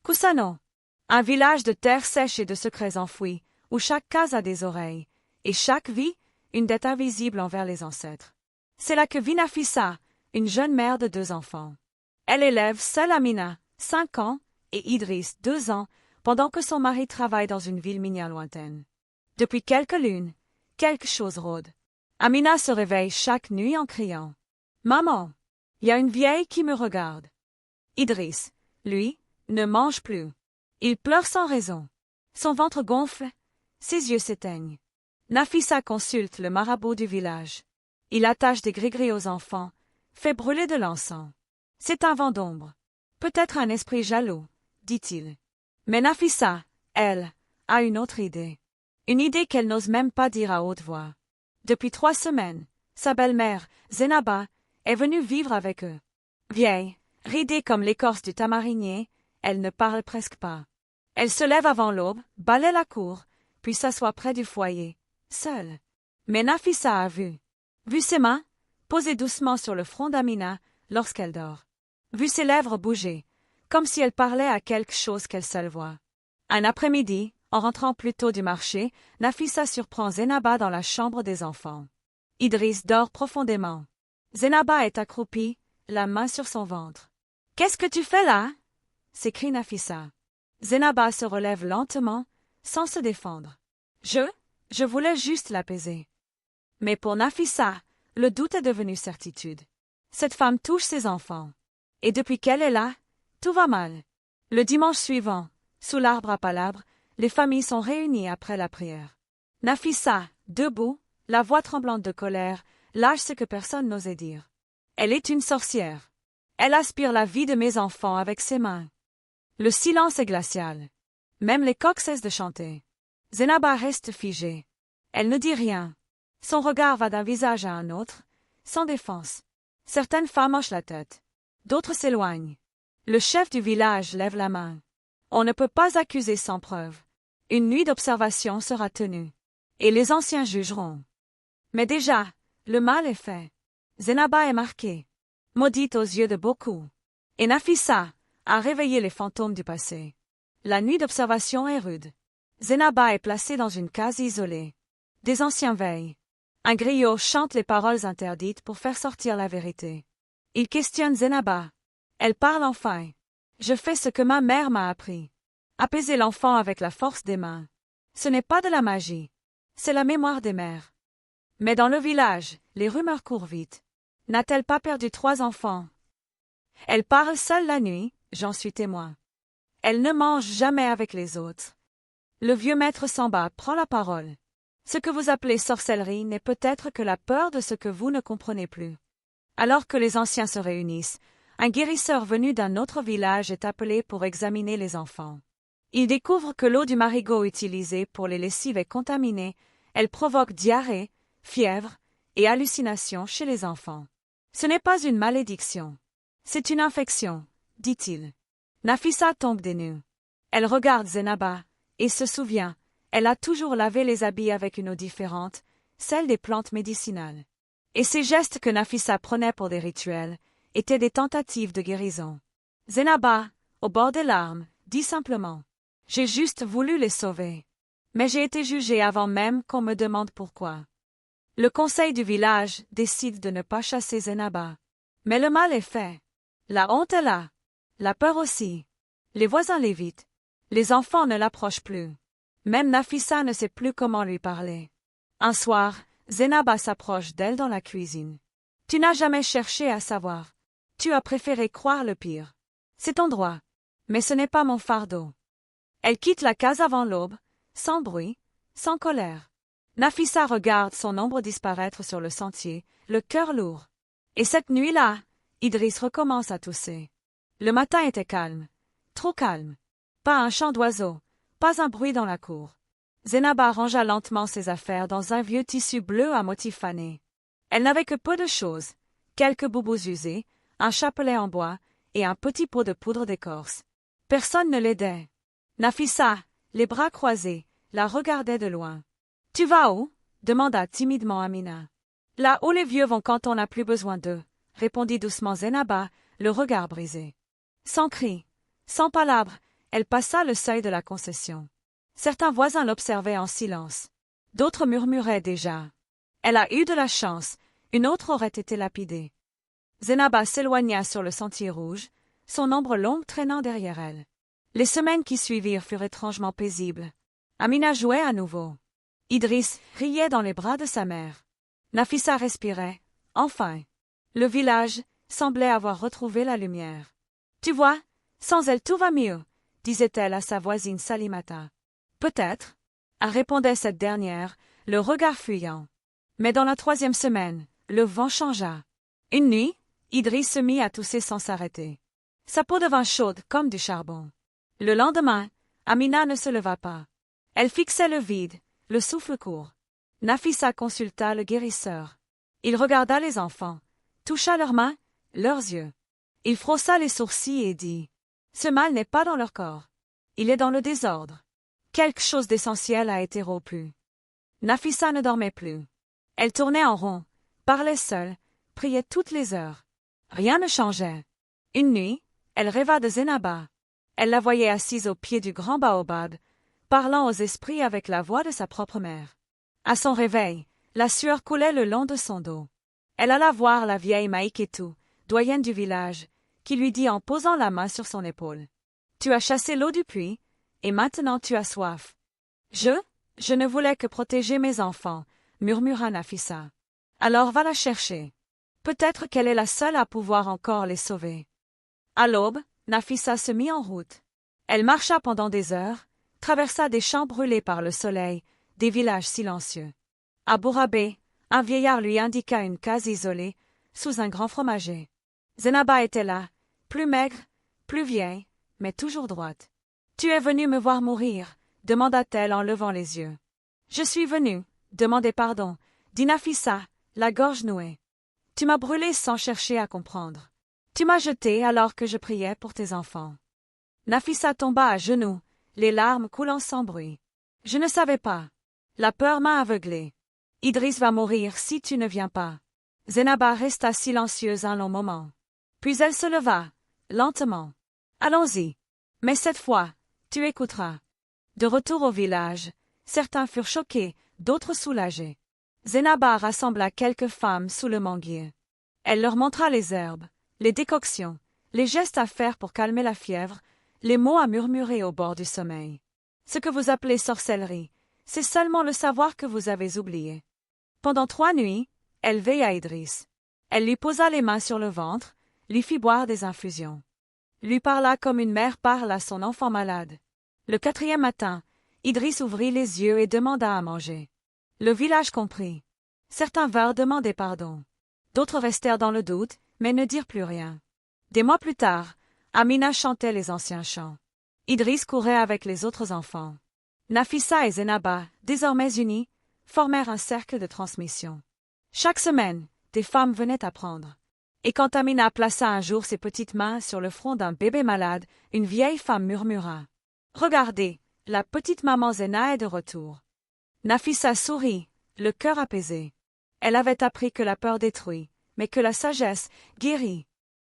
Kusano. Un village de terre sèche et de secrets enfouis, où chaque case a des oreilles, et chaque vie, une dette invisible envers les ancêtres. C'est là que vit Nafissa, une jeune mère de 2 enfants. Elle élève seule Amina, 5 ans, et Idriss, 2 ans, pendant que son mari travaille dans une ville minière lointaine. Depuis quelques lunes, quelque chose rôde. Amina se réveille chaque nuit en criant « Maman, il y a une vieille qui me regarde ». Idriss, lui, ne mange plus. Il pleure sans raison. Son ventre gonfle, ses yeux s'éteignent. Nafissa consulte le marabout du village. Il attache des gris-gris aux enfants, fait brûler de l'encens. C'est un vent d'ombre. Peut-être un esprit jaloux, dit-il. Mais Nafissa, elle, a une autre idée. Une idée qu'elle n'ose même pas dire à haute voix. Depuis 3 semaines, sa belle-mère, Zenaba, est venue vivre avec eux. Vieille, ridée comme l'écorce du tamarinier, elle ne parle presque pas. Elle se lève avant l'aube, balaie la cour, puis s'assoit près du foyer, seule. Mais Nafissa a vu ses mains, posées doucement sur le front d'Amina lorsqu'elle dort. Vu ses lèvres bouger, comme si elle parlait à quelque chose qu'elle seule voit. Un après-midi, en rentrant plus tôt du marché, Nafissa surprend Zenaba dans la chambre des enfants. Idriss dort profondément. Zenaba est accroupie, la main sur son ventre. « Qu'est-ce que tu fais là ?» s'écrie Nafissa. Zenaba se relève lentement, sans se défendre. Je voulais juste l'apaiser. Mais pour Nafissa, le doute est devenu certitude. Cette femme touche ses enfants. Et depuis qu'elle est là, tout va mal. Le dimanche suivant, sous l'arbre à palabres, les familles sont réunies après la prière. Nafissa, debout, la voix tremblante de colère, lâche ce que personne n'osait dire. Elle est une sorcière. Elle aspire la vie de mes enfants avec ses mains. Le silence est glacial. Même les coqs cessent de chanter. Zenaba reste figée. Elle ne dit rien. Son regard va d'un visage à un autre, sans défense. Certaines femmes hochent la tête. D'autres s'éloignent. Le chef du village lève la main. On ne peut pas accuser sans preuve. Une nuit d'observation sera tenue. Et les anciens jugeront. Mais déjà, le mal est fait. Zenaba est marquée. Maudite aux yeux de beaucoup. Et Nafissa a réveillé les fantômes du passé. La nuit d'observation est rude. Zenaba est placée dans une case isolée. Des anciens veillent. Un griot chante les paroles interdites pour faire sortir la vérité. Il questionne Zenaba. Elle parle enfin. Je fais ce que ma mère m'a appris. Apaiser l'enfant avec la force des mains. Ce n'est pas de la magie. C'est la mémoire des mères. Mais dans le village, les rumeurs courent vite. N'a-t-elle pas perdu 3 enfants? Elle parle seule la nuit, j'en suis témoin. Elle ne mange jamais avec les autres. Le vieux maître Samba prend la parole. Ce que vous appelez sorcellerie n'est peut-être que la peur de ce que vous ne comprenez plus. Alors que les anciens se réunissent, un guérisseur venu d'un autre village est appelé pour examiner les enfants. Il découvre que l'eau du marigot utilisée pour les lessives est contaminée, elle provoque diarrhée, fièvre et hallucinations chez les enfants. Ce n'est pas une malédiction. C'est une infection, dit-il. Nafissa tombe des nues. Elle regarde Zenaba et se souvient, elle a toujours lavé les habits avec une eau différente, celle des plantes médicinales. Et ces gestes que Nafissa prenait pour des rituels étaient des tentatives de guérison. Zenaba, au bord des larmes, dit simplement « J'ai juste voulu les sauver. Mais j'ai été jugée avant même qu'on me demande pourquoi. » Le conseil du village décide de ne pas chasser Zenaba. Mais le mal est fait. La honte est là. La peur aussi. Les voisins l'évitent. Les enfants ne l'approchent plus. Même Nafissa ne sait plus comment lui parler. Un soir, Zenaba s'approche d'elle dans la cuisine. « Tu n'as jamais cherché à savoir. Tu as préféré croire le pire. C'est ton droit. Mais ce n'est pas mon fardeau. » Elle quitte la case avant l'aube, sans bruit, sans colère. Nafissa regarde son ombre disparaître sur le sentier, le cœur lourd. Et cette nuit-là, Idriss recommence à tousser. Le matin était calme. Trop calme. Pas un chant d'oiseau, pas un bruit dans la cour. Zenaba rangea lentement ses affaires dans un vieux tissu bleu à motif fané. Elle n'avait que peu de choses, quelques boubous usés, un chapelet en bois et un petit pot de poudre d'écorce. Personne ne l'aidait. Nafissa, les bras croisés, la regardait de loin. « Tu vas où ?» demanda timidement Amina. « Là où les vieux vont quand on n'a plus besoin d'eux », répondit doucement Zenaba, le regard brisé. Sans cri, sans palabres, elle passa le seuil de la concession. Certains voisins l'observaient en silence. D'autres murmuraient déjà. Elle a eu de la chance, une autre aurait été lapidée. Zénaba s'éloigna sur le sentier rouge, son ombre longue traînant derrière elle. Les semaines qui suivirent furent étrangement paisibles. Amina jouait à nouveau. Idriss riait dans les bras de sa mère. Nafissa respirait, enfin. Le village semblait avoir retrouvé la lumière. « Tu vois, sans elle tout va mieux », disait-elle à sa voisine Salimata. « Peut-être », répondait cette dernière, le regard fuyant. Mais dans la 3e semaine, le vent changea. Une nuit, Idriss se mit à tousser sans s'arrêter. Sa peau devint chaude comme du charbon. Le lendemain, Amina ne se leva pas. Elle fixait le vide, le souffle court. Nafissa consulta le guérisseur. Il regarda les enfants, toucha leurs mains, leurs yeux. Il frossa les sourcils et dit « Ce mal n'est pas dans leur corps. Il est dans le désordre. Quelque chose d'essentiel a été rompu. » Nafissa ne dormait plus. Elle tournait en rond, parlait seule, priait toutes les heures. Rien ne changeait. Une nuit, elle rêva de Zénaba. Elle la voyait assise au pied du grand baobab, parlant aux esprits avec la voix de sa propre mère. À son réveil, la sueur coulait le long de son dos. Elle alla voir la vieille Maïketou, doyenne du village, qui lui dit en posant la main sur son épaule. « Tu as chassé l'eau du puits, et maintenant tu as soif. »« Je ne voulais que protéger mes enfants, » murmura Nafissa. « Alors va la chercher. Peut-être qu'elle est la seule à pouvoir encore les sauver. » À l'aube, Nafissa se mit en route. Elle marcha pendant des heures, traversa des champs brûlés par le soleil, des villages silencieux. À Bourabé, un vieillard lui indiqua une case isolée, sous un grand fromager. Zénaba était là, plus maigre, plus vieille, mais toujours droite. « Tu es venue me voir mourir ?» demanda-t-elle en levant les yeux. « Je suis venue, demander pardon » dit Nafissa, la gorge nouée. « Tu m'as brûlée sans chercher à comprendre. Tu m'as jetée alors que je priais pour tes enfants. » Nafissa tomba à genoux, les larmes coulant sans bruit. « Je ne savais pas. La peur m'a aveuglée. Idriss va mourir si tu ne viens pas. » Zénaba resta silencieuse un long moment. Puis elle se leva, lentement. « Allons-y. Mais cette fois, tu écouteras. » De retour au village, certains furent choqués, d'autres soulagés. Zénaba rassembla quelques femmes sous le manguier. Elle leur montra les herbes, les décoctions, les gestes à faire pour calmer la fièvre, les mots à murmurer au bord du sommeil. Ce que vous appelez sorcellerie, c'est seulement le savoir que vous avez oublié. Pendant 3 nuits, elle veilla Idriss. Elle lui posa les mains sur le ventre, lui fit boire des infusions. Lui parla comme une mère parle à son enfant malade. Le 4e matin, Idriss ouvrit les yeux et demanda à manger. Le village comprit. Certains vinrent demander pardon. D'autres restèrent dans le doute, mais ne dirent plus rien. Des mois plus tard, Amina chantait les anciens chants. Idriss courait avec les autres enfants. Nafissa et Zénaba, désormais unis, formèrent un cercle de transmission. Chaque semaine, des femmes venaient apprendre. Et quand Amina plaça un jour ses petites mains sur le front d'un bébé malade, une vieille femme murmura. « Regardez, la petite maman Zéna est de retour. » Nafissa sourit, le cœur apaisé. Elle avait appris que la peur détruit, mais que la sagesse guérit.